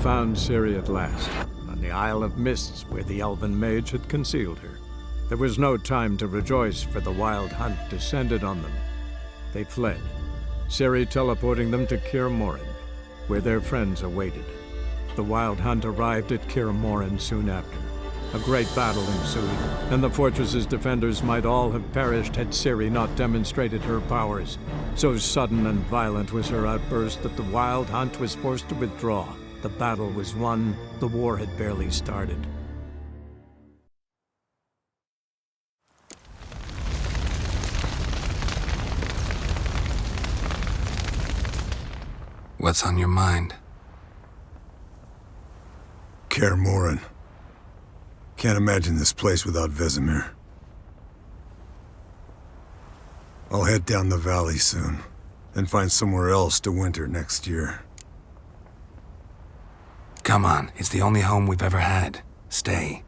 found Ciri at last, on the Isle of Mists where the Elven mage had concealed her. There was no time to rejoice, for the Wild Hunt descended on them. They fled, Ciri teleporting them to Kaer Morhen, where their friends awaited. The Wild Hunt arrived at Kaer Morhen soon after. A great battle ensued, and the fortress's defenders might all have perished had Ciri not demonstrated her powers. So sudden and violent was her outburst that the Wild Hunt was forced to withdraw. The battle was won. The war had barely started. What's on your mind? Kaer Morhen. Can't imagine this place without Vesemir. I'll head down the valley soon, then find somewhere else to winter next year. Come on, it's the only home we've ever had. Stay.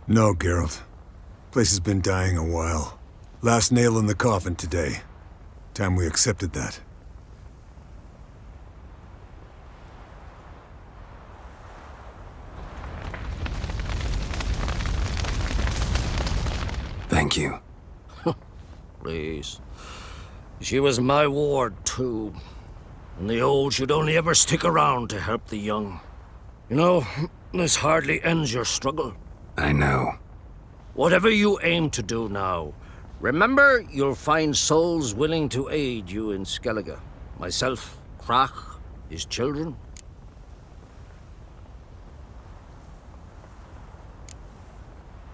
No, Geralt. Place has been dying a while. Last nail in the coffin today. Time we accepted that. Thank you. Please. She was my ward, too. And the old should only ever stick around to help the young. You know, this hardly ends your struggle. I know. Whatever you aim to do now, remember you'll find souls willing to aid you in Skellige. Myself, Crach, his children.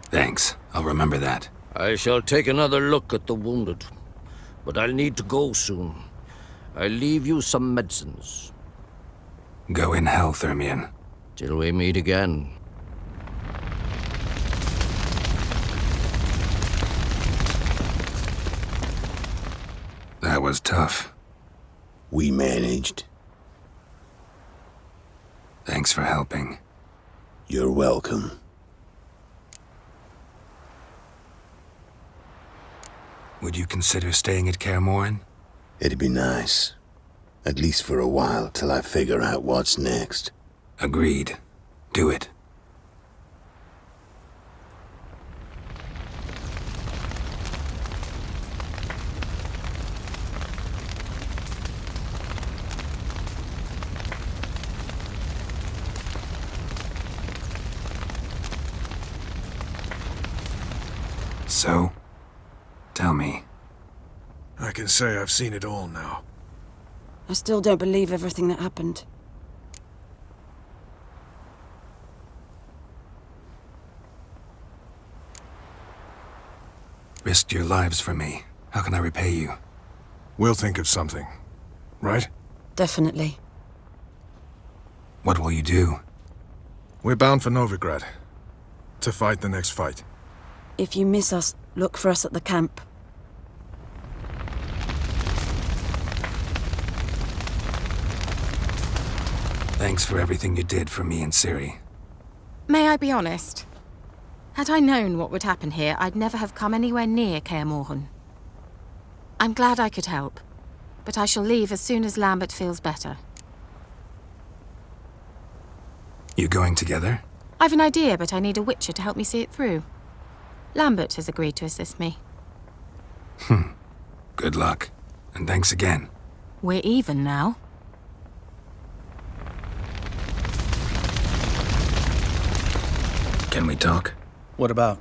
Thanks. I'll remember that. I shall take another look at the wounded, but I'll need to go soon. I'll leave you some medicines. Go in hell, Thermion. Till we meet again. That was tough. We managed. Thanks for helping. You're welcome. Would you consider staying at Kaer Morhen? It'd be nice. At least for a while, till I figure out what's next. Agreed. Do it. So? Tell me. I can say I've seen it all now. I still don't believe everything that happened. Risked your lives for me. How can I repay you? We'll think of something, right? Definitely. What will you do? We're bound for Novigrad. To fight the next fight. If you miss us, look for us at the camp. Thanks for everything you did for me and Ciri. May I be honest? Had I known what would happen here, I'd never have come anywhere near Kaer Morhen. I'm glad I could help, but I shall leave as soon as Lambert feels better. You going together? I've an idea, but I need a witcher to help me see it through. Lambert has agreed to assist me. Good luck. And thanks again. We're even now. Can we talk? What about?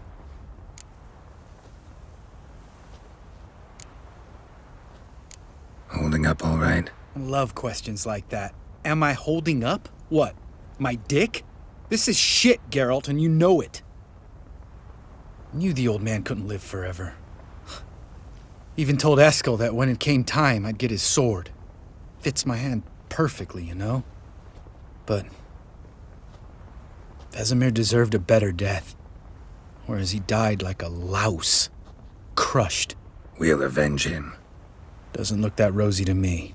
Holding up all right? I love questions like that. Am I holding up? What? My dick? This is shit, Geralt, and you know it. Knew the old man couldn't live forever. Even told Eskel that when it came time, I'd get his sword. Fits my hand perfectly, you know? But Vesemir deserved a better death, whereas he died like a louse, crushed. We'll avenge him. Doesn't look that rosy to me.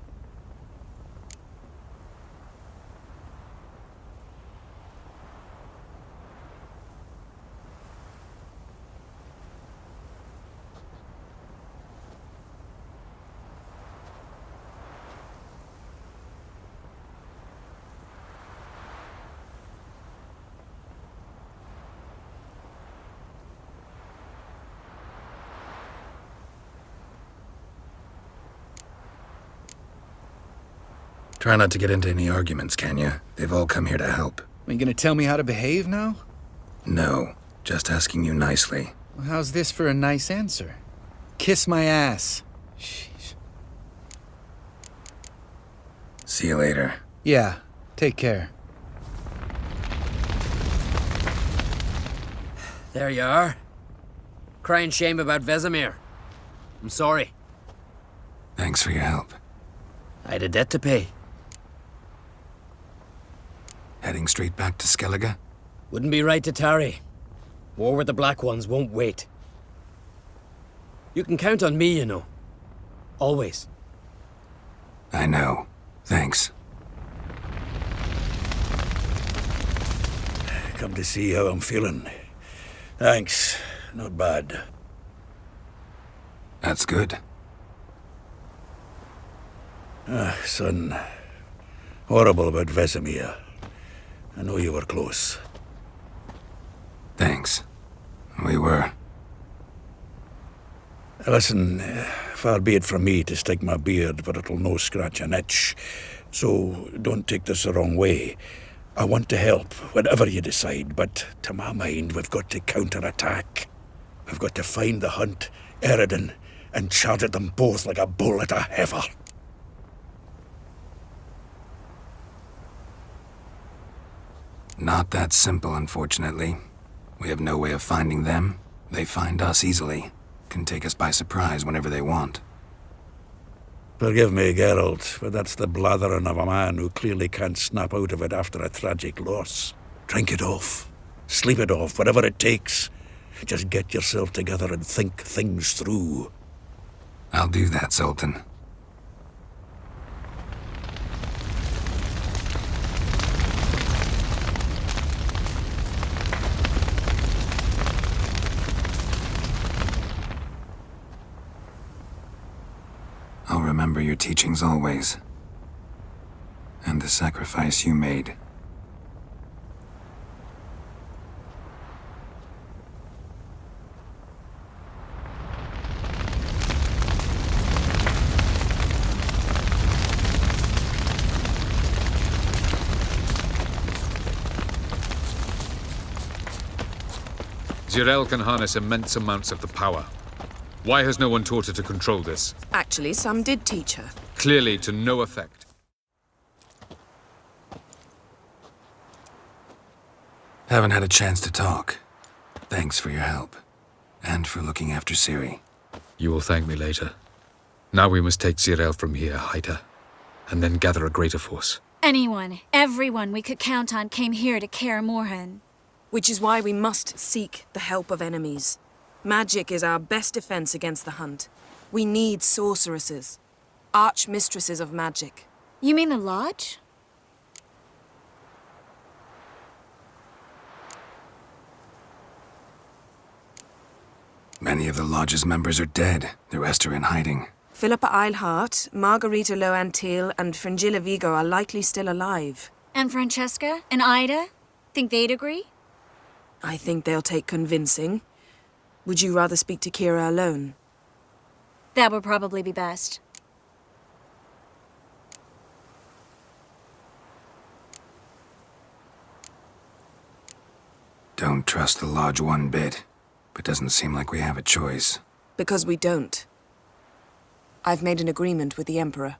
Try not to get into any arguments, can you? They've all come here to help. Are you gonna tell me how to behave now? No, just asking you nicely. Well, how's this for a nice answer? Kiss my ass. Jeez. See you later. Yeah, take care. There you are. Crying shame about Vesemir. I'm sorry. Thanks for your help. I had a debt to pay. Heading straight back to Skellige? Wouldn't be right to tarry. War with the Black Ones won't wait. You can count on me, you know. Always. I know. Thanks. Come to see how I'm feeling. Thanks. Not bad. That's good. Son. Horrible about Vesemir. I know you were close. Thanks. We were. Listen, far be it from me to stick my beard, but it'll no scratch an itch. So don't take this the wrong way. I want to help, whatever you decide, but to my mind, we've got to counterattack. We've got to find the Hunt, Eredin, and charge at them both like a bull at a heifer. Not that simple, unfortunately. We have no way of finding them. They find us easily. Can take us by surprise whenever they want. Forgive me, Geralt, but that's the blathering of a man who clearly can't snap out of it after a tragic loss. Drink it off. Sleep it off, whatever it takes. Just get yourself together and think things through. I'll do that, Sultan. I'll remember your teachings always. And the sacrifice you made. Zirael can harness immense amounts of the power. Why has no one taught her to control this? Actually, some did teach her. Clearly to no effect. Haven't had a chance to talk. Thanks for your help. And for looking after Ciri. You will thank me later. Now we must take Zirael from here, hide her, and then gather a greater force. Anyone, everyone we could count on came here to Kaer Morhen. Which is why we must seek the help of enemies. Magic is our best defense against the Hunt. We need sorceresses. Archmistresses of magic. You mean the Lodge? Many of the Lodge's members are dead. The rest are in hiding. Philippa Eilhart, Margarita Loantil, and Fringilla Vigo are likely still alive. And Francesca and Ida? Think they'd agree? I think they'll take convincing. Would you rather speak to Kira alone? That would probably be best. Don't trust the Lodge one bit, but doesn't seem like we have a choice. Because we don't. I've made an agreement with the Emperor.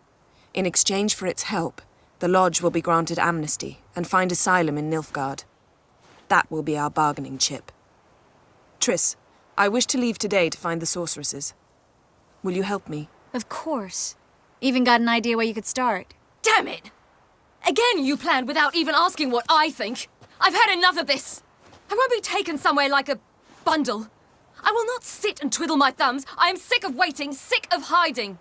In exchange for its help, the Lodge will be granted amnesty and find asylum in Nilfgaard. That will be our bargaining chip. Triss, I wish to leave today to find the sorceresses. Will you help me? Of course. Even got an idea where you could start. Damn it! Again you planned without even asking what I think. I've had enough of this. I won't be taken somewhere like a bundle. I will not sit and twiddle my thumbs. I am sick of waiting, sick of hiding.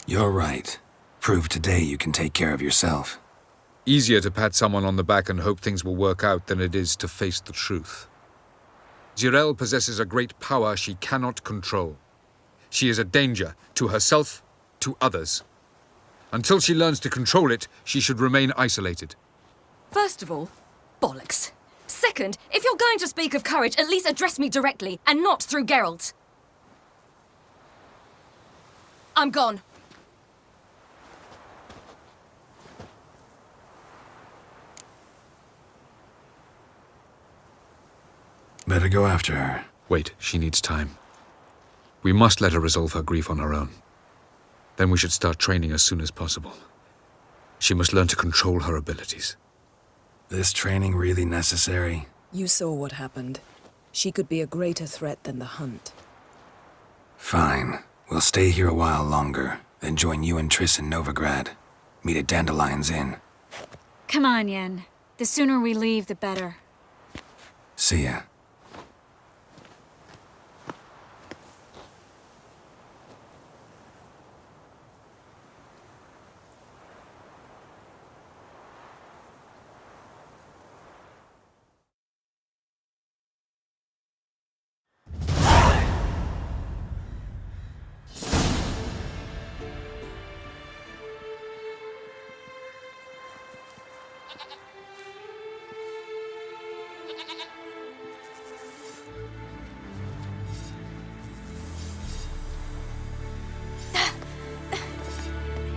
You're right. Prove today you can take care of yourself. Easier to pat someone on the back and hope things will work out than it is to face the truth. Zirael possesses a great power she cannot control. She is a danger to herself, to others. Until she learns to control it, she should remain isolated. First of all, bollocks. Second, if you're going to speak of courage, at least address me directly, and not through Geralt. I'm gone. Better go after her. Wait, she needs time. We must let her resolve her grief on her own. Then we should start training as soon as possible. She must learn to control her abilities. This training really necessary? You saw what happened. She could be a greater threat than the Hunt. Fine. We'll stay here a while longer, then join you and Triss in Novigrad. Meet at Dandelion's Inn. Come on, Yen. The sooner we leave, the better. See ya.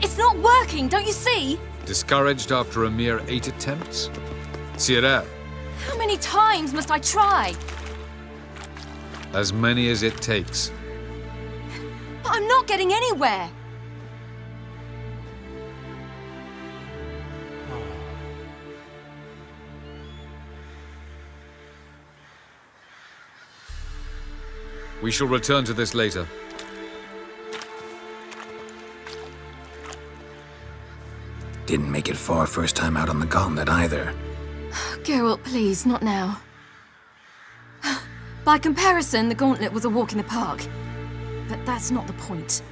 It's not working, don't you see? Discouraged after a mere 8 attempts? Cyril, How many times must I try? as many as it takes. But I'm not getting anywhere. We shall return to this later. Didn't make it far first time out on the gauntlet either. Geralt, please, not now. By comparison, the gauntlet was a walk in the park. But that's not the point.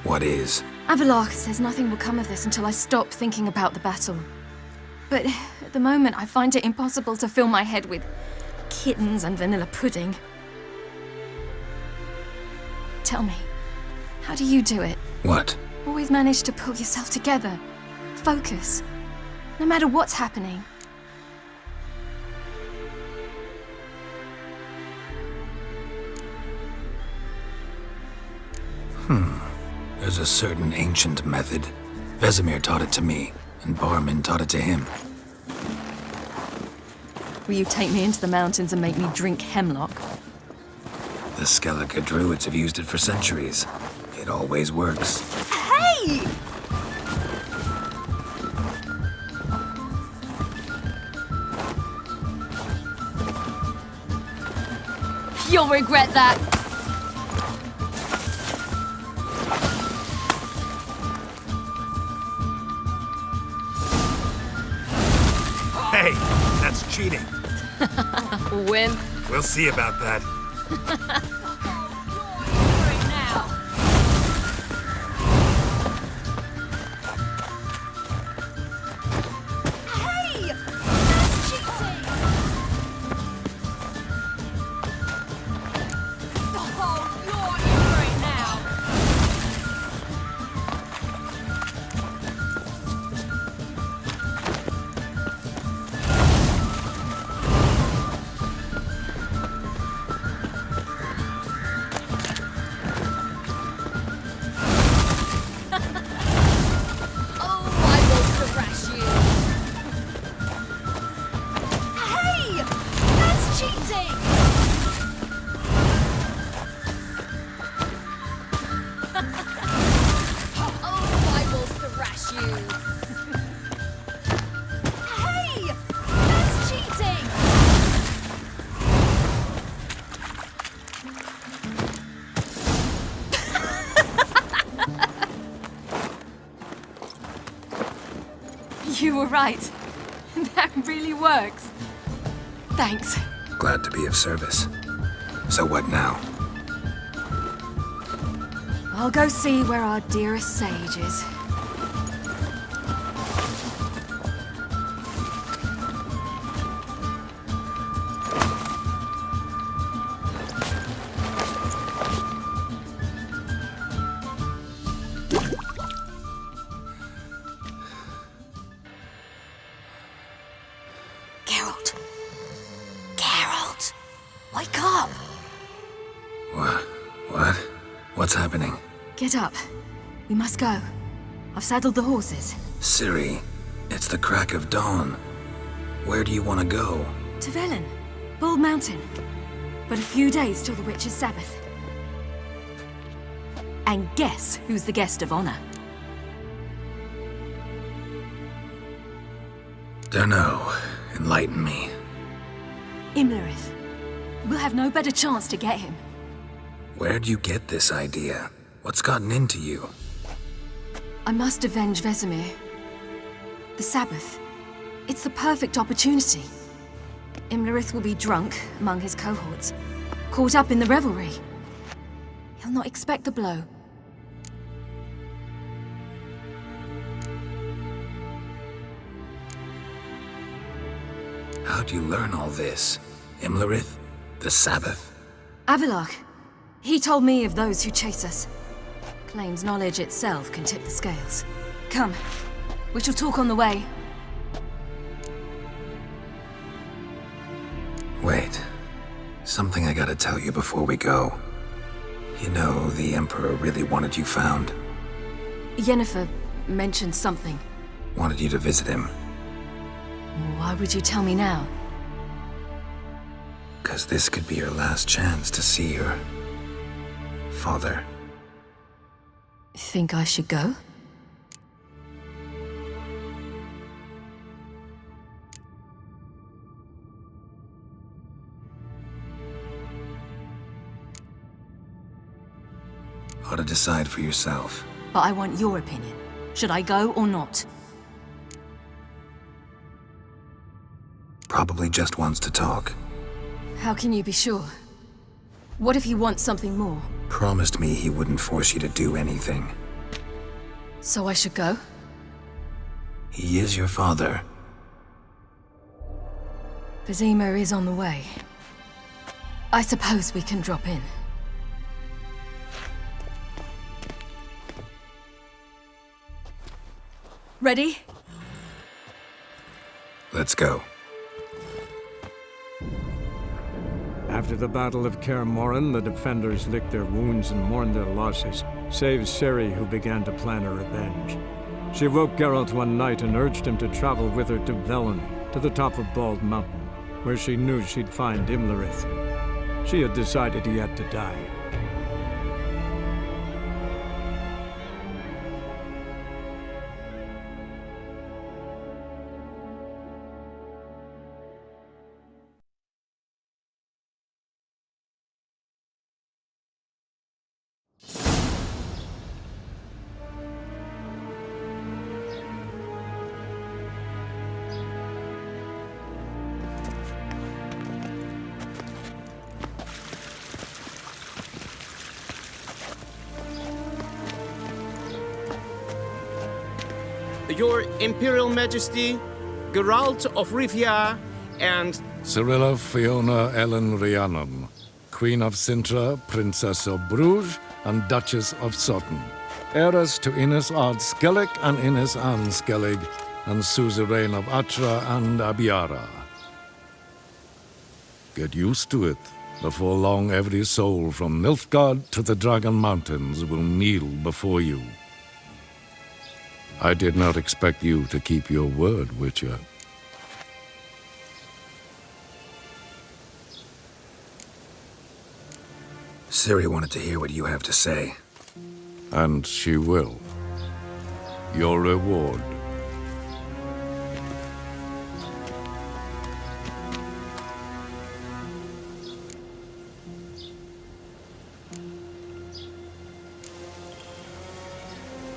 What is? Avallac'h says nothing will come of this until I stop thinking about the battle. But at the moment, I find it impossible to fill my head with kittens and vanilla pudding. Tell me, how do you do it? What? Always manage to pull yourself together. Focus. No matter what's happening. There's a certain ancient method. Vesemir taught it to me, and Barman taught it to him. Will you take me into the mountains and make me drink hemlock? The Skellige druids have used it for centuries. It always works. Hey! You'll regret that. Hey, that's cheating. Win. We'll see about that. Hey! That's cheating! Oh, you're right now. You were right. That really works. Thanks. Glad to be of service. So what now? I'll go see where our dearest sage is. Geralt. Geralt! Wake up! What? What's happening? Get up. We must go. I've saddled the horses. Ciri, it's the crack of dawn. Where do you want to go? To Velen. Bald Mountain. But a few days till the Witch's Sabbath. And guess who's the guest of honor? Dunno. Enlighten me. Imlerith. We'll have no better chance to get him. Where'd you get this idea? What's gotten into you? I must avenge Vesemir. The Sabbath. It's the perfect opportunity. Imlerith will be drunk among his cohorts, caught up in the revelry. He'll not expect the blow. How'd you learn all this? Imlerith? The Sabbath? Avallac'h. He told me of those who chase us. Claims knowledge itself can tip the scales. Come, we shall talk on the way. Wait. Something I gotta tell you before we go. You know, the Emperor really wanted you found. Yennefer mentioned something. Wanted you to visit him. Why would you tell me now? 'Cause this could be your last chance to see your father. Think I should go? Ought to decide for yourself. But I want your opinion. Should I go or not? Probably just wants to talk. How can you be sure? What if he wants something more? Promised me he wouldn't force you to do anything. So I should go? He is your father. Vesemir is on the way. I suppose we can drop in. Ready? Let's go. After the Battle of Kaer Morhen, the defenders licked their wounds and mourned their losses, save Ciri, who began to plan a revenge. She woke Geralt one night and urged him to travel with her to Velen, to the top of Bald Mountain, where she knew she'd find Imlerith. She had decided he had to die. Your Imperial Majesty, Geralt of Rivia, and Cirilla Fiona Ellen Rhiannon, Queen of Sintra, Princess of Bruges, and Duchess of Sutton, heiress to Innes Ard Skellig and Innes Anne Skellig, and suzerain of Atra and Abiara. Get used to it. Before long, every soul from Nilfgaard to the Dragon Mountains will kneel before you. I did not expect you to keep your word, Witcher. Ciri wanted to hear what you have to say. And she will. Your reward.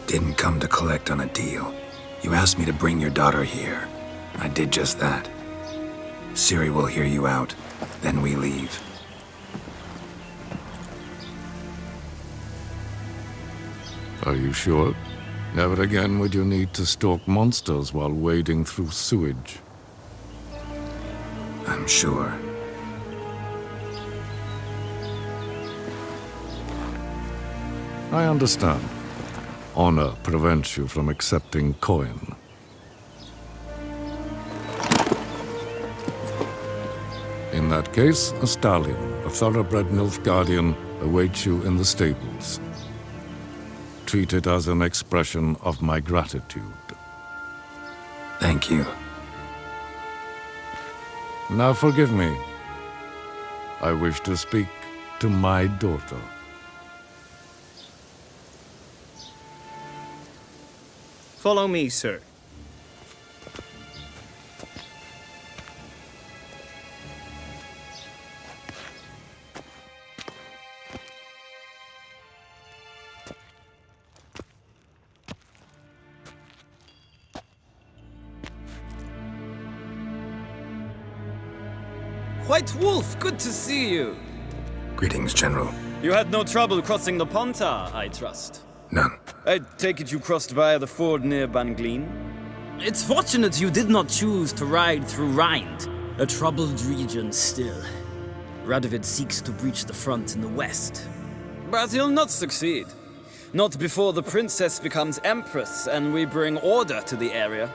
Didn't come to collect on a deal. You asked me to bring your daughter here. I did just that. Ciri will hear you out, then we leave. Are you sure? Never again would you need to stalk monsters while wading through sewage. I'm sure. I understand. Honor prevents you from accepting coin. In that case, a stallion, a thoroughbred Nilfgaardian, awaits you in the stables. treat it as an expression of my gratitude. Thank you. Now forgive me. I wish to speak to my daughter. Follow me, sir. White Wolf, good to see you. Greetings, General. You had no trouble crossing the Ponta, I trust. None. I take it you crossed via the ford near Banglin? It's fortunate you did not choose to ride through Rind, a troubled region still. Radovid seeks to breach the front in the west. But he'll not succeed. Not before the princess becomes empress and we bring order to the area.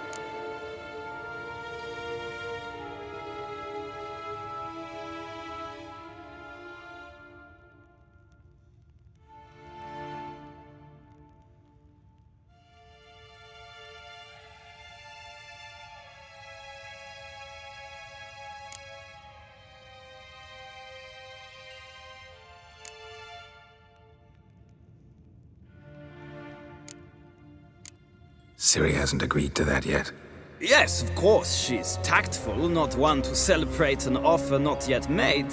Ciri hasn't agreed to that yet. Yes, of course, she's tactful, not one to celebrate an offer not yet made.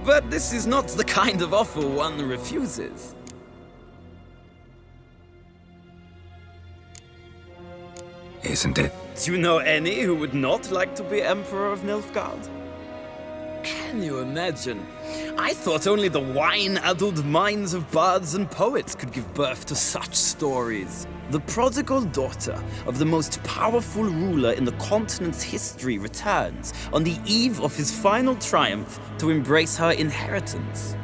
But this is not the kind of offer one refuses. Isn't it? Do you know any who would not like to be Emperor of Nilfgaard? Can you imagine? I thought only the wine-addled minds of bards and poets could give birth to such stories. The prodigal daughter of the most powerful ruler in the continent's history returns on the eve of his final triumph to embrace her inheritance.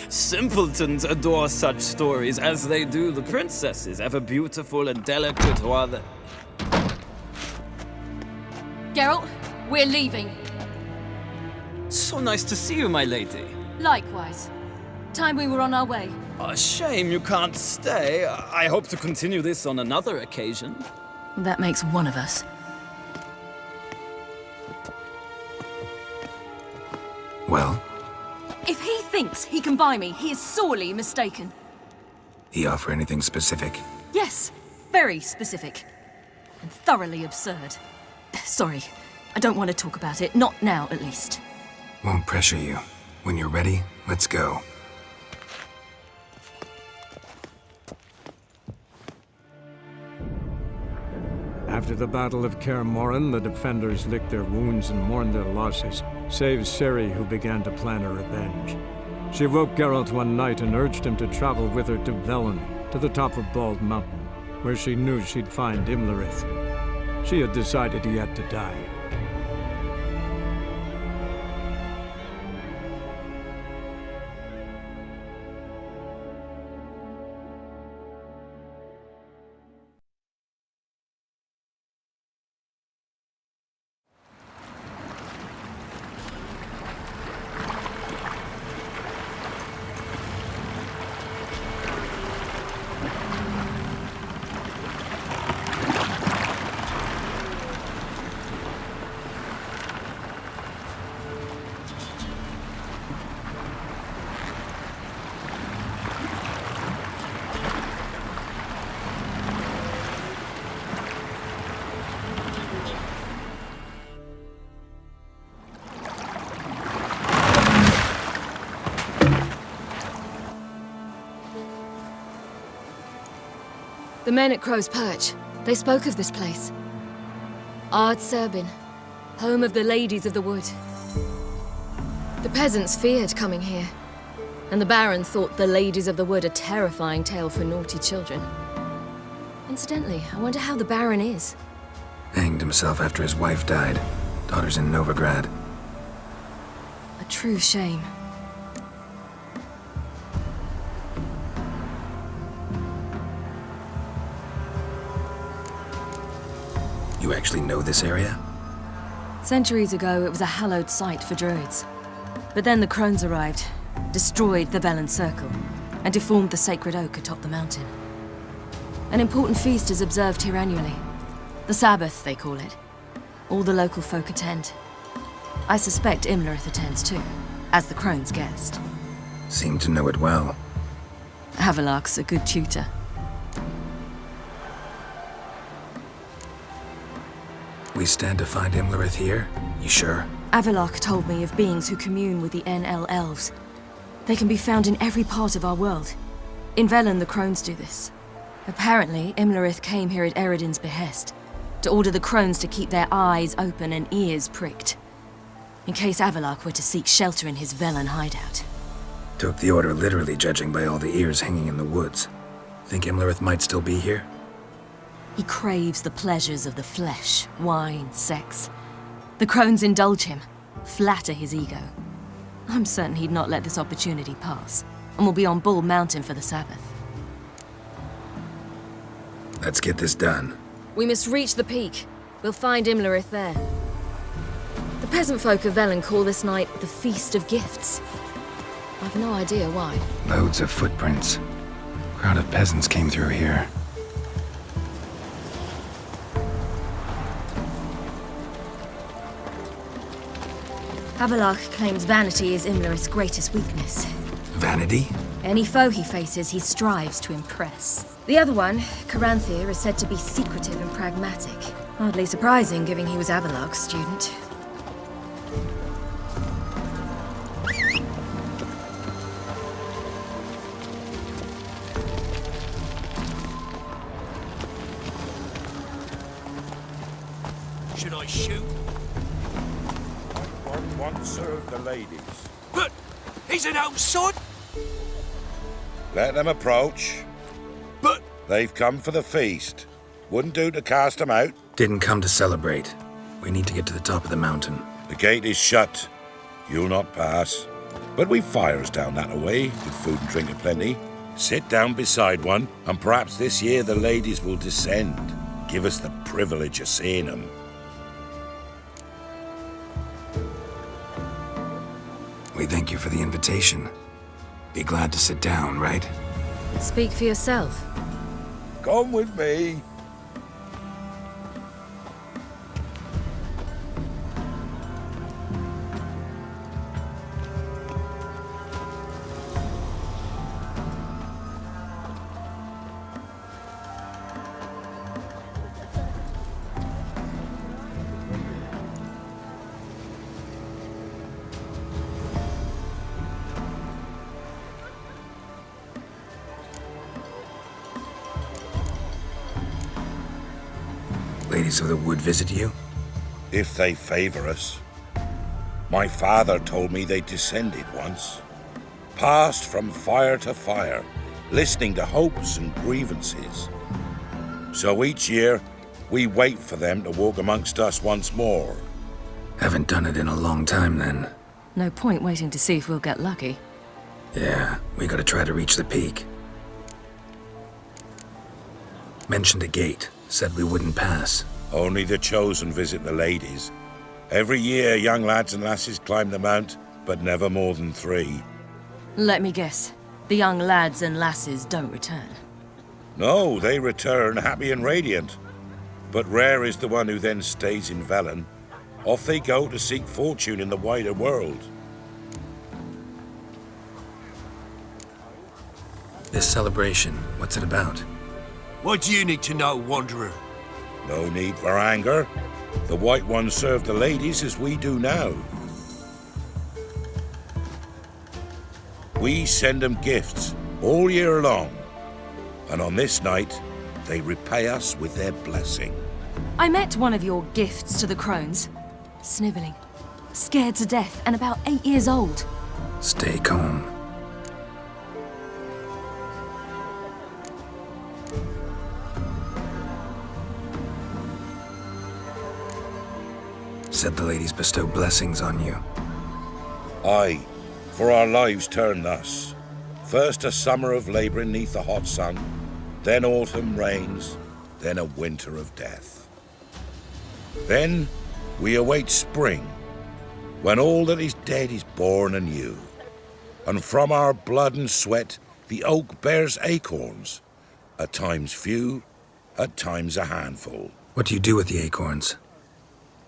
Simpletons adore such stories as they do the princesses, ever beautiful and delicate who are the... Geralt, we're leaving. So nice to see you, my lady. Likewise. Time we were on our way. A shame you can't stay. I hope to continue this on another occasion. That makes one of us. Well? If he thinks he can buy me, he is sorely mistaken. He offer anything specific? Yes, very specific. And thoroughly absurd. Sorry, I don't want to talk about it. Not now, at least. Won't pressure you. When you're ready, let's go. After the Battle of Kaer Morhen, the defenders licked their wounds and mourned their losses, save Ciri, who began to plan her revenge. She woke Geralt one night and urged him to travel with her to Velen, to the top of Bald Mountain, where she knew she'd find Imlerith. She had decided he had to die. The men at Crow's Perch, they spoke of this place. Ard Serbin, home of the Ladies of the Wood. The peasants feared coming here, and the Baron thought the Ladies of the Wood a terrifying tale for naughty children. Incidentally, I wonder how the Baron is. Hanged himself after his wife died. Daughter's in Novigrad. A true shame. You actually know this area? Centuries ago, it was a hallowed site for druids. But then the Crones arrived, destroyed the Velen Circle. and deformed the sacred oak atop the mountain. An important feast is observed here annually. The Sabbath, they call it. All the local folk attend. I suspect Imlerith attends too, as the crone's guest. Seem to know it well. Havelark's a good tutor. We stand to find Imlerith here? You sure? Avilark told me of beings who commune with the NL elves. They can be found in every part of our world. In Velen, the crones do this. Apparently, Imlerith came here at Eredin's behest, to order the crones to keep their eyes open and ears pricked, in case Avilark were to seek shelter in his Velen hideout. Took the order literally, judging by all the ears hanging in the woods. Think Imlerith might still be here? He craves the pleasures of the flesh, wine, sex. The crones indulge him, flatter his ego. I'm certain he'd not let this opportunity pass, and will be on Bull Mountain for the Sabbath. Let's get this done. We must reach the peak. We'll find Imlerith there. The peasant folk of Velen call this night the Feast of Gifts. I've no idea why. Loads of footprints. Crowd of peasants came through here. Havelark claims vanity is Imlerith's greatest weakness. Vanity? Any foe he faces, he strives to impress. The other one, Caranthir, is said to be secretive and pragmatic. Hardly surprising, given he was Avilark's student. Should I shoot? Want to serve the ladies. But he's an outside. Let them approach. But they've come for the feast. Wouldn't do to cast them out. Didn't come to celebrate. We need to get to the top of the mountain. The gate is shut. You'll not pass. But we've fires down that away, with food and drink aplenty. Sit down beside one, and perhaps this year the ladies will descend. Give us the privilege of seeing them. We thank you for the invitation. Be glad to sit down, right? Speak for yourself. Come with me. Ladies of the Wood visit you? If they favor us. My father told me they descended once. Passed from fire to fire, listening to hopes and grievances. So each year, we wait for them to walk amongst us once more. Haven't done it in a long time, then. No point waiting to see if we'll get lucky. Yeah, we gotta try to reach the peak. Mentioned a gate. Said we wouldn't pass. Only the chosen visit the ladies. Every year, young lads and lasses climb the mount, but never more than 3. Let me guess. The young lads and lasses don't return. No, they return happy and radiant. But rare is the one who then stays in Velen. Off they go to seek fortune in the wider world. This celebration, what's it about? What do you need to know, Wanderer? No need for anger. The White Ones serve the ladies as we do now. We send them gifts all year long. And on this night, they repay us with their blessing. I met one of your gifts to the crones. Sniveling, scared to death, and about 8 years old. Stay calm. Said the ladies bestow blessings on you. Aye, for our lives turn thus. First a summer of labouring neath the hot sun, then autumn rains, then a winter of death. Then we await spring, when all that is dead is born anew. And from our blood and sweat The oak bears acorns. At times few, at times a handful. What do you do with the acorns?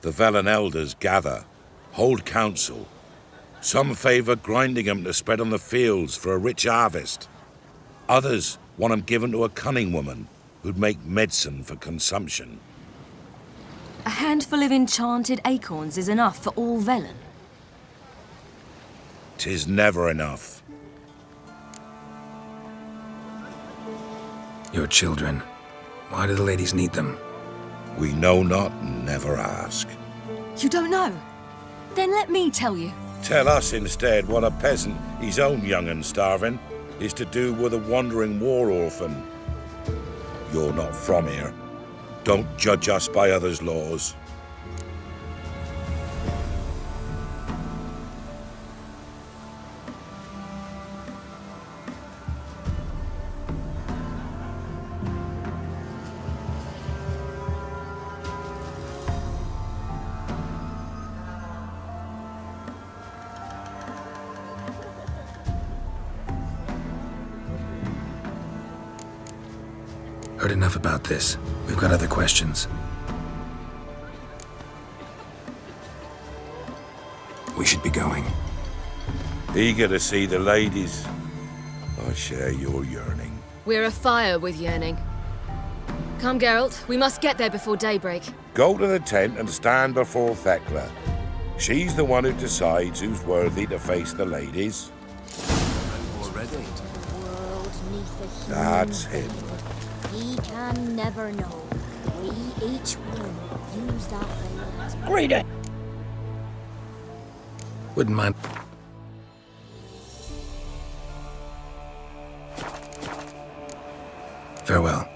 The Velen elders gather, hold council. Some favor grinding them to spread on the fields for a rich harvest. Others want them given to a cunning woman who'd make medicine for consumption. A handful of enchanted acorns is enough for all Velen. 'Tis never enough. Your children. Why do the ladies need them? We know not and never ask. You don't know? Then let me tell you. Tell us instead what a peasant, his own young and starving, is to do with a wandering war orphan. You're not from here. Don't judge us by others' laws. Heard enough about this. We've got other questions. We should be going. Eager to see the ladies. I share your yearning. We're afire with yearning. Come, Geralt. We must get there before daybreak. Go to the tent and stand before Thekla. She's the one who decides who's worthy to face the ladies. Already? That's him. He can never know. We each one use that thing. Great. Wouldn't mind. Farewell.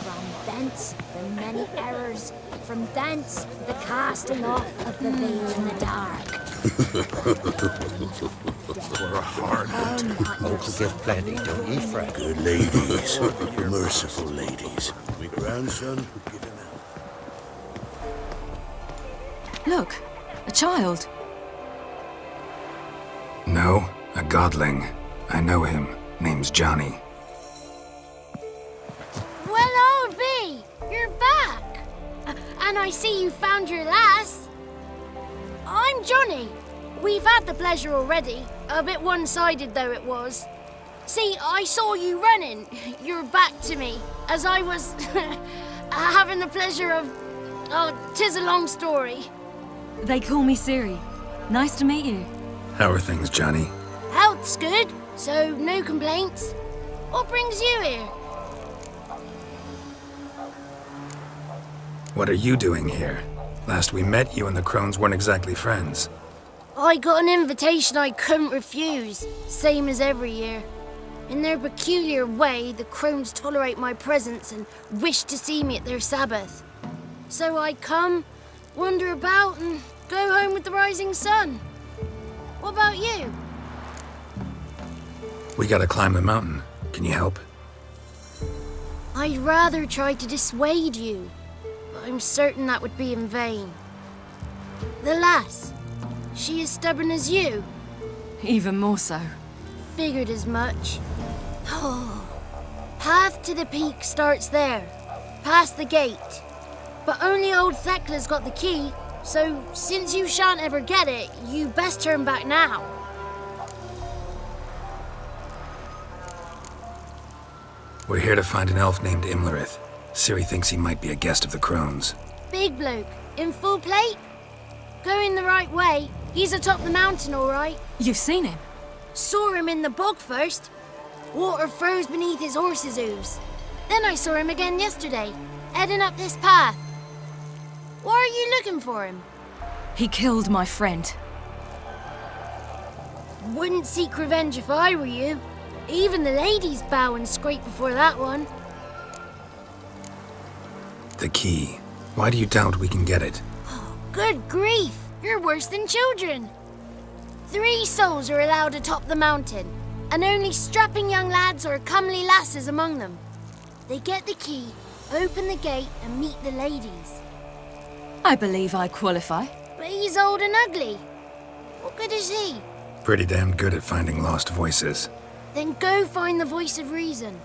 From thence, the many errors. From thence, the casting off of the veil in the dark. We're hardened. Hope to give plenty, don't ye, Fred? Good ladies, merciful ladies. My grandson would give him out. Look, a child. No, a godling. I know him. Name's Johnny. Well, old B, you're back. And I see you found your lass. I'm Johnny. We've had the pleasure already. A bit one-sided though it was. See, I saw you running, your back to me, as I was having the pleasure of... Oh, 'tis a long story. They call me Ciri. Nice to meet you. How are things, Johnny? Health's good, so no complaints. What brings you here? What are you doing here? Last we met, you and the Crones weren't exactly friends. I got an invitation I couldn't refuse, same as every year. In their peculiar way, the Crones tolerate my presence and wish to see me at their Sabbath. So I come, wander about, and go home with the rising sun. What about you? We gotta climb the mountain. Can you help? I'd rather try to dissuade you, but I'm certain that would be in vain. The lass, she as stubborn as you? Even more so. Figured as much. Oh, path to the peak starts there, past the gate. But only old Thekla's got the key, so since you shan't ever get it, you best turn back now. We're here to find an elf named Imlerith. Ciri thinks he might be a guest of the Crones. Big bloke, in full plate? Going the right way. He's atop the mountain, all right. You've seen him? Saw him in the bog first. Water froze beneath his horse's hooves. Then I saw him again yesterday, heading up this path. Why are you looking for him? He killed my friend. Wouldn't seek revenge if I were you. Even the ladies bow and scrape before that one. The key. Why do you doubt we can get it? Good grief! You're worse than children. 3 souls are allowed atop the mountain, and only strapping young lads or comely lasses among them. They get the key, open the gate, and meet the ladies. I believe I qualify. But he's old and ugly. What good is he? Pretty damn good at finding lost voices. Then go find the voice of reason.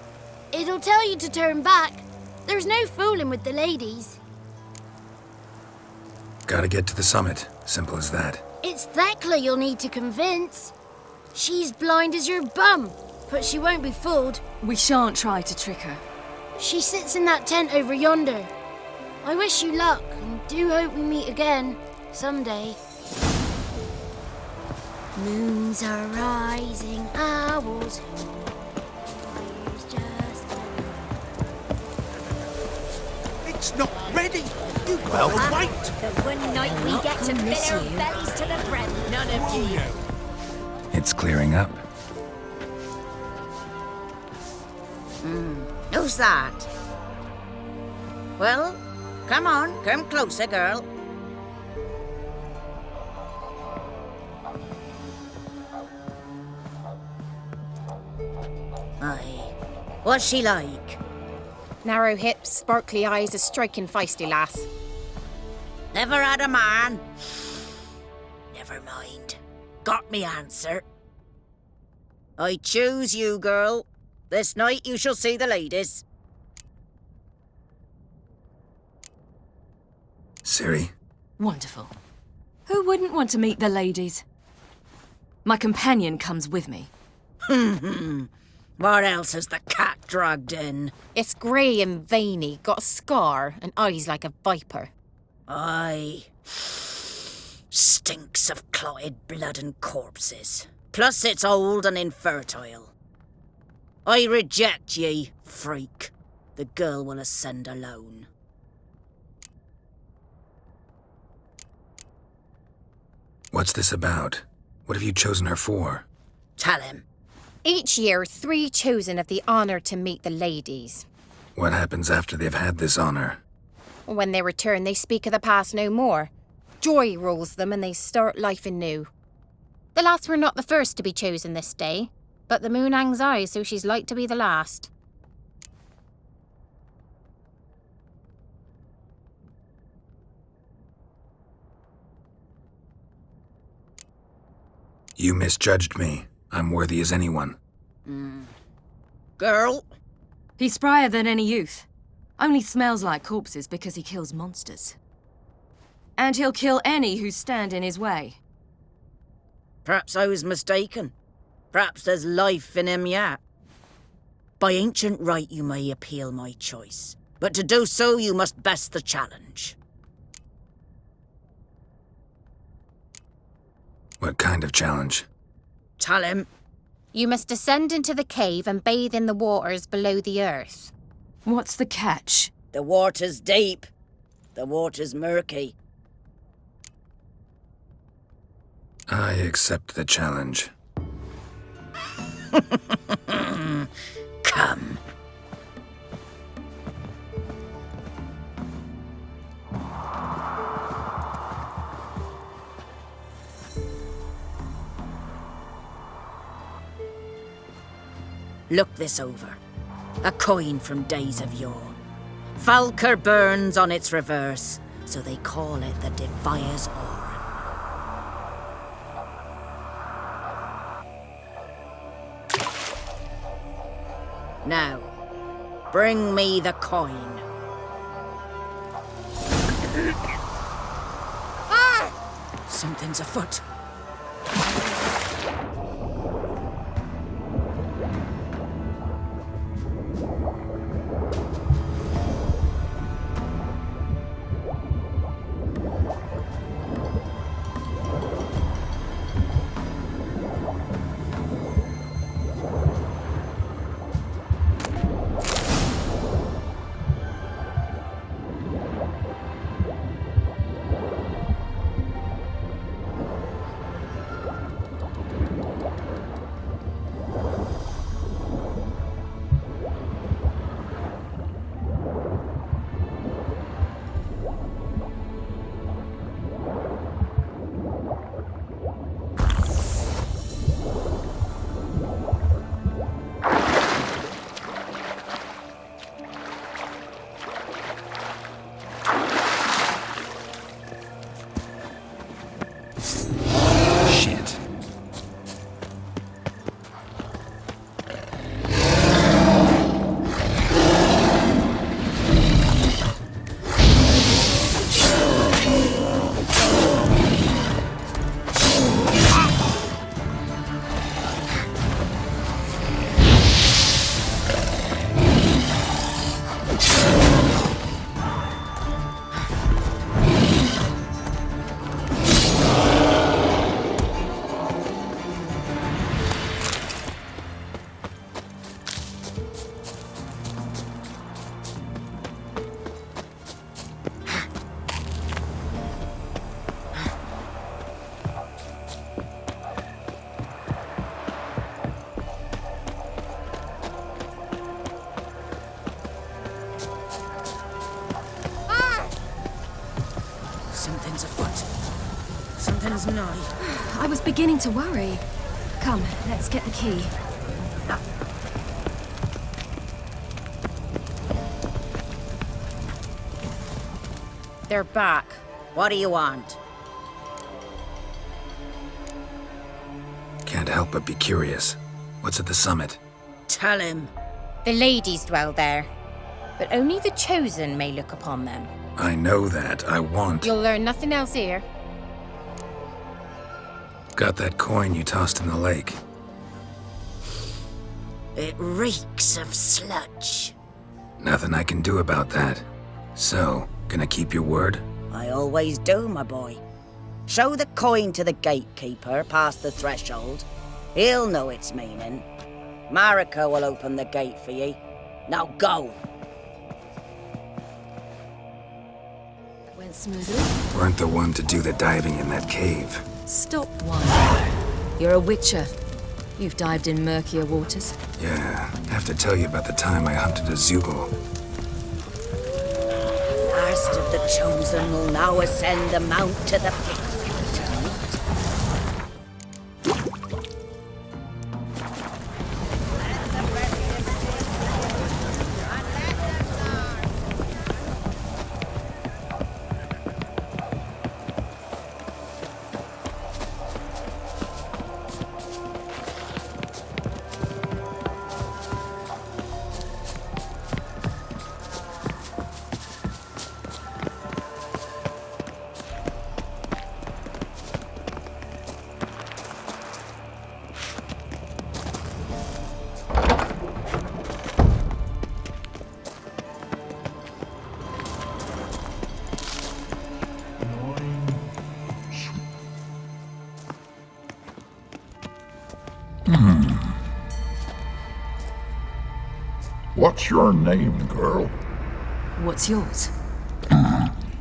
It'll tell you to turn back. There's no fooling with the ladies. Gotta get to the summit. Simple as that. It's Thekla you'll need to convince. She's blind as your bum, but she won't be fooled. We shan't try to trick her. She sits in that tent over yonder. I wish you luck, and do hope we meet again, someday. Moons are rising, owls hoot. Fire's just... It's not ready! You better wait! The one night we get to fill our bellies to the brim. None of you. It's clearing up. Who's that? Well, come on, come closer, girl. Aye. What's she like? Narrow hips, sparkly eyes, a striking feisty lass. Never had a man. Never mind. Got me answer. I choose you, girl. This night you shall see the ladies. Ciri? Wonderful. Who wouldn't want to meet the ladies? My companion comes with me. What else has the cat dragged in? It's grey and veiny, got a scar, and eyes like a viper. Aye. Stinks of clotted blood and corpses. Plus it's old and infertile. I reject ye, freak. The girl will ascend alone. What's this about? What have you chosen her for? Tell him. Each year, 3 chosen have the honour to meet the ladies. What happens after they've had this honor? When they return, they speak of the past no more. Joy rules them and they start life anew. The lads were not the first to be chosen this day, but the moon hangs high, so she's like to be the last. You misjudged me. I'm worthy as anyone. Girl? He's sprier than any youth. Only smells like corpses because he kills monsters. And he'll kill any who stand in his way. Perhaps I was mistaken. Perhaps there's life in him yet. By ancient right you may appeal my choice, but to do so you must best the challenge. What kind of challenge? Tell him. You must descend into the cave and bathe in the waters below the earth. What's the catch? The water's deep. The water's murky. I accept the challenge. Come. Look this over. A coin from days of yore. Falker burns on its reverse, so they call it the Defias Ore. Now, bring me the coin. Something's afoot. end's nigh. I was beginning to worry. Come, let's get the key. They're back. What do you want? Can't help but be curious. What's at the summit? Tell him. The ladies dwell there, but only the chosen may look upon them. I know that. I want... You'll learn nothing else here. Got that coin you tossed in the lake. It reeks of sludge. Nothing I can do about that. So, gonna keep your word? I always do, my boy. Show the coin to the gatekeeper past the threshold. He'll know its meaning. Marika will open the gate for ye. Now go! Went smoothly. Weren't the one to do the diving in that cave. Stop whining. You're a witcher. You've dived in murkier waters. Yeah, have to tell you about the time I hunted a Zeugl. Last of the chosen will now ascend the mount to the pit. What's your name, girl? What's yours?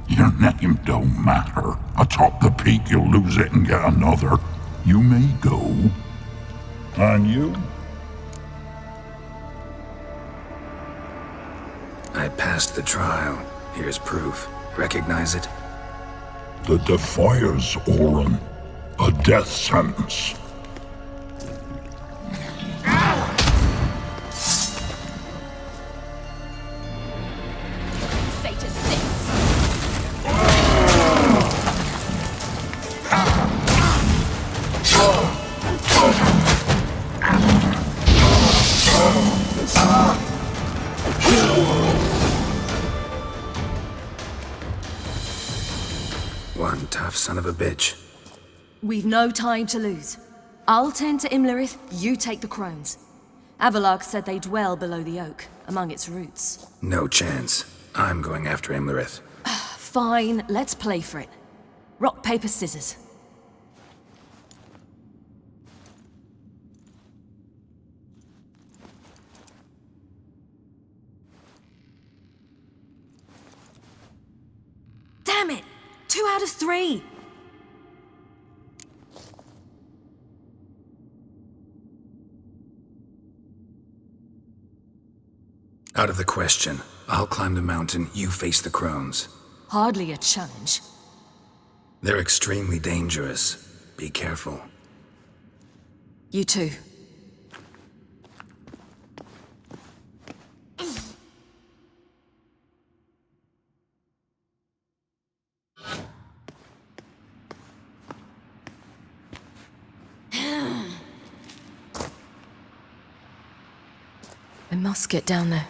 Your name don't matter. Atop the peak, you'll lose it and get another. You may go. And you? I passed the trial. Here's proof. Recognize it? The Defiers, Orin. A death sentence. One tough son of a bitch. We've no time to lose. I'll tend to Imlerith, you take the crones. Avalark said they dwell below the oak, among its roots. No chance. I'm going after Imlerith. Fine, let's play for it. Rock, paper, scissors. Damn it! 2 out of 3! Out of the question. I'll climb the mountain, you face the crones. Hardly a challenge. They're extremely dangerous. Be careful. You too. I must get down there.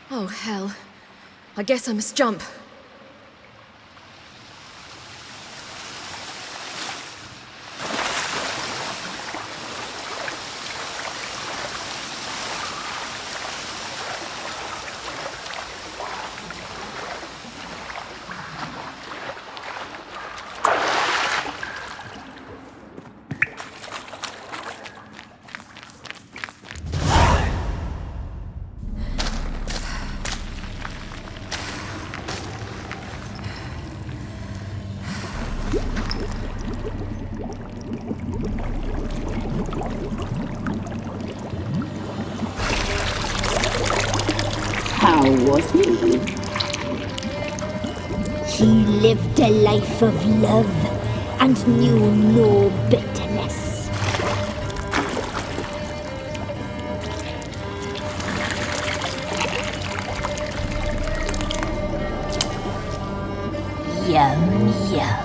Oh, hell. I guess I must jump. How was he? He lived a life of love and knew no bitterness. Yum, yum.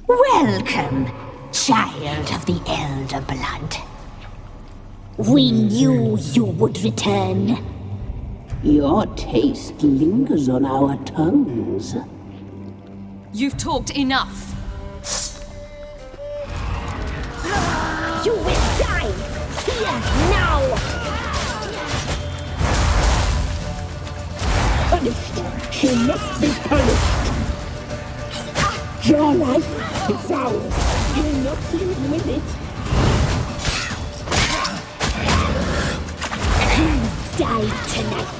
Welcome, child of the Elder Blood. We knew you would return. Your taste lingers on our tongues. You've talked enough. You will die here now. Punished. She must be punished. Your life is ours. You'll not live with it. You die tonight.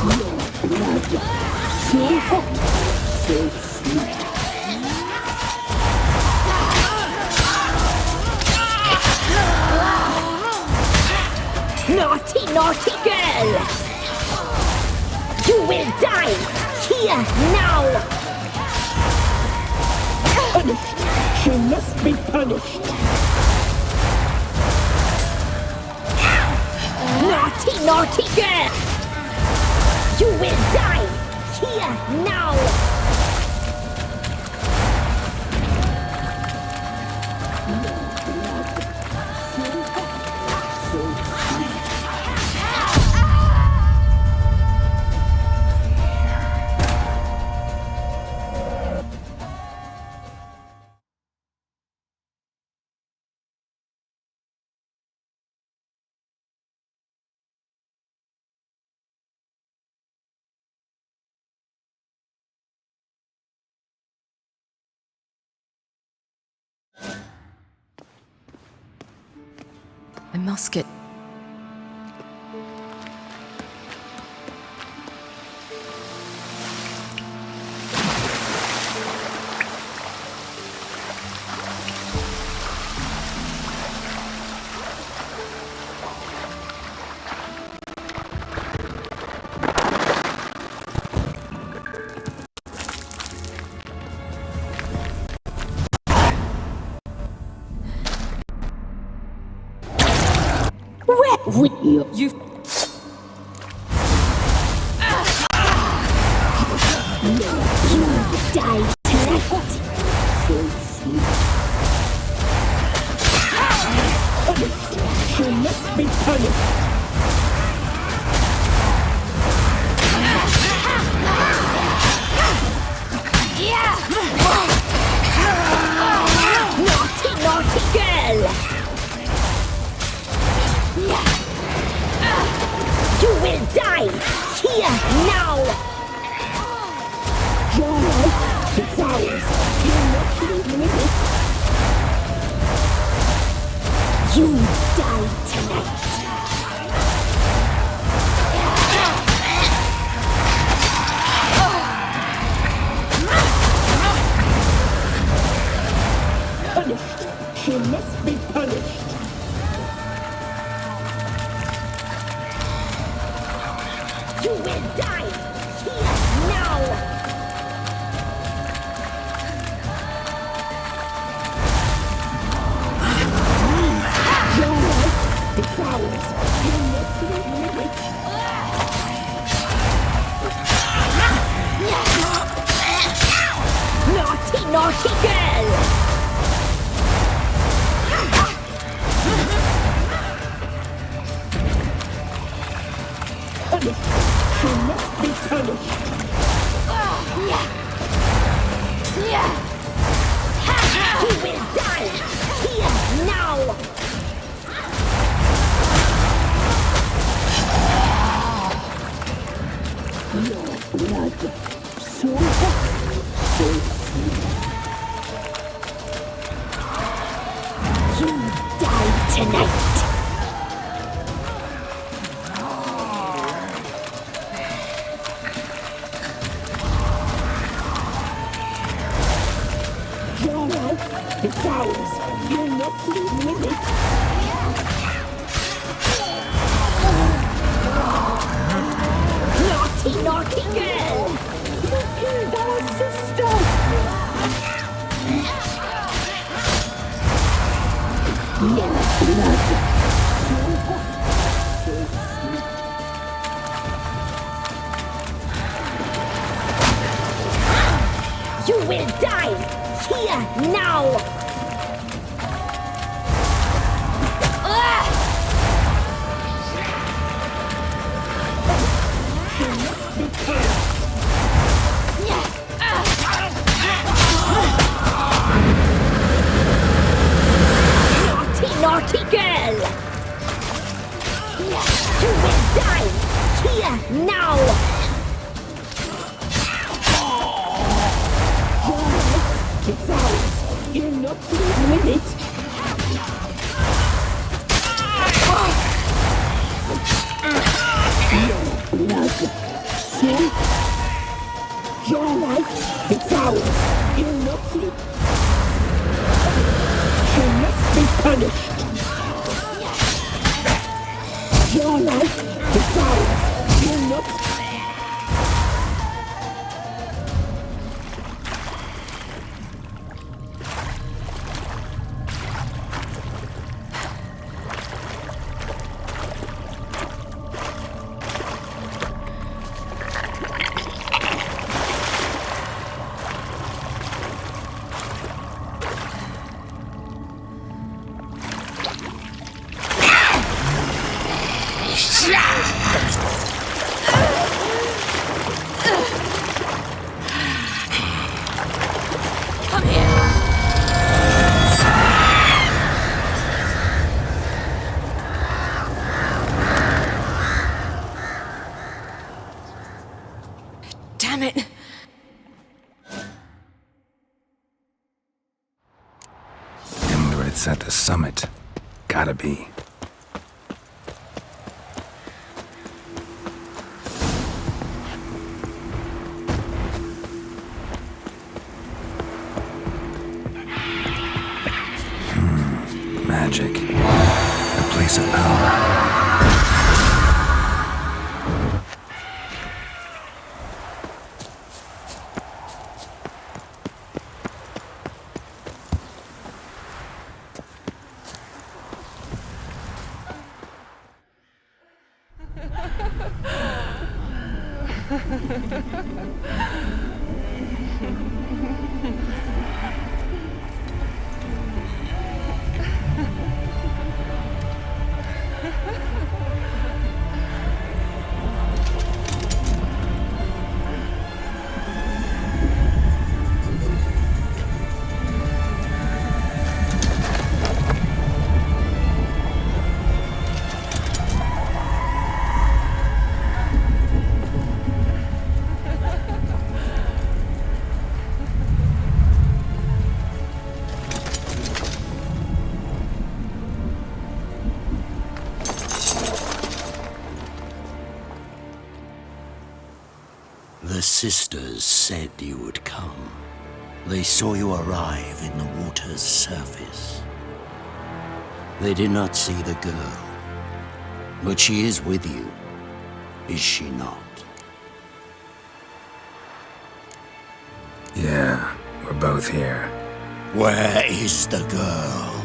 Your blood, so hot, so sweet. Naughty, naughty girl! You will die here now! Punished. She must be punished. Naughty, naughty girl! You will die here now! My musket. You've... You die tonight. So sweet. Punished. She must be punished. Naughty, naughty girl! You will die here now! Your life is ours. You're not leaving with it. You die tonight. Punished. She must be punished. You will die here now! Your life naughty girl! She must be punished. He will die here now. Your blood, so hot, so sweet. You die tonight. Your life is ours. You're not leaving it. Naughty, naughty girl! You killed our sister! Yellow blood. You will die here now! Naughty girl! You will die here now! It's ours. You're not leaving with it. Your blood, sin. Your life, it's ours. You're not leaving. You must be punished. Your life is ours. You're not. Come here. Damn it. Imgrit's at the summit. Gotta be. Magic. A place of power. The sisters said you would come. They saw you arrive in the water's surface. They did not see the girl. But she is with you, is she not? Yeah, we're both here. Where is the girl?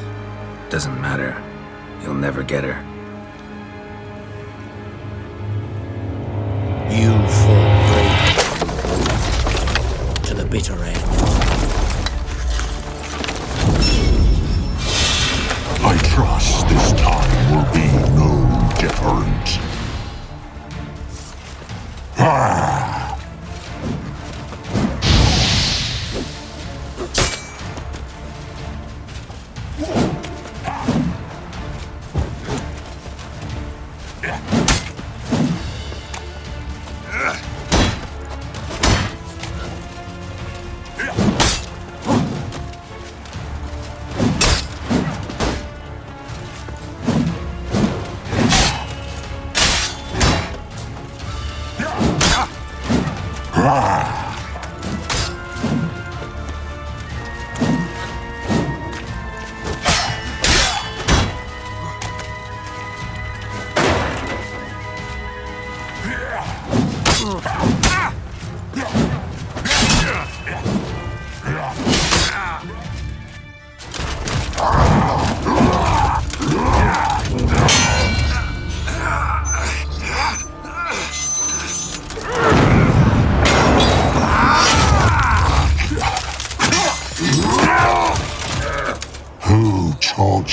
Doesn't matter. You'll never get her. You fall brave to the bitter end.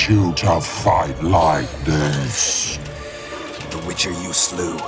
want you to fight like this. The Witcher you slew.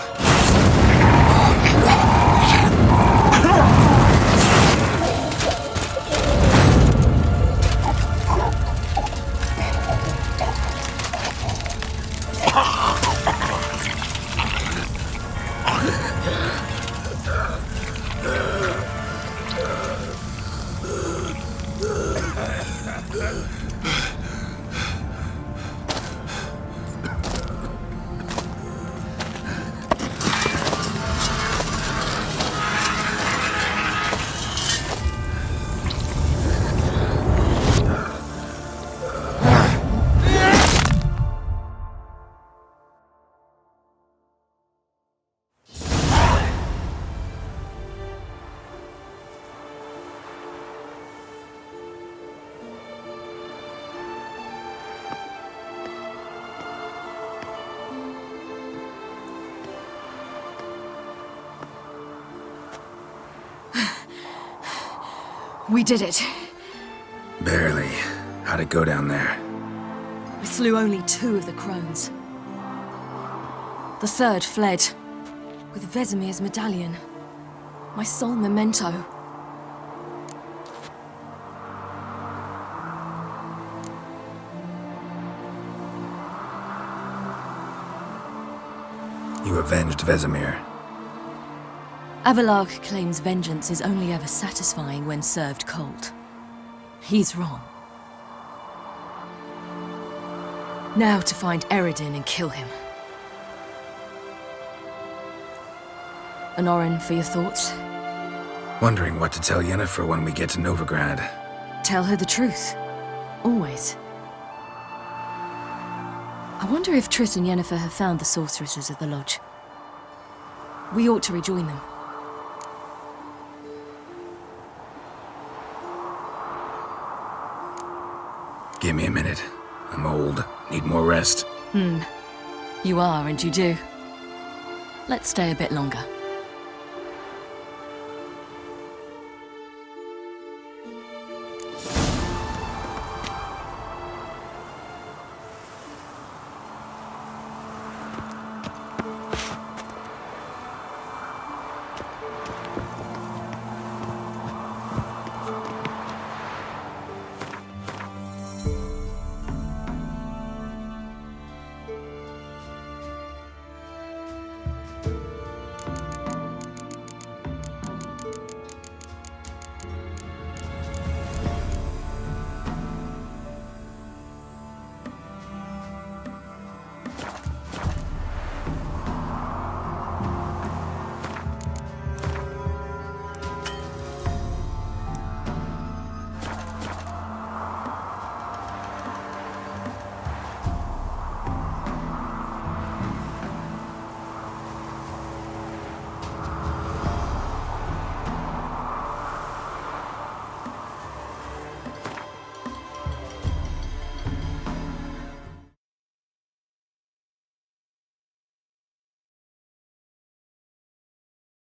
We did it. Barely. How'd it go down there? We slew only 2 of the crones. The 3rd fled, with Vesemir's medallion. My sole memento. You avenged Vesemir. Avallac'h claims vengeance is only ever satisfying when served cold. He's wrong. Now to find Eredin and kill him. Honorin, for your thoughts? Wondering what to tell Yennefer when we get to Novigrad. Tell her the truth. Always. I wonder if Triss and Yennefer have found the sorceresses at the lodge. We ought to rejoin them. Give me a minute. I'm old. Need more rest. You are, and you do. Let's stay a bit longer.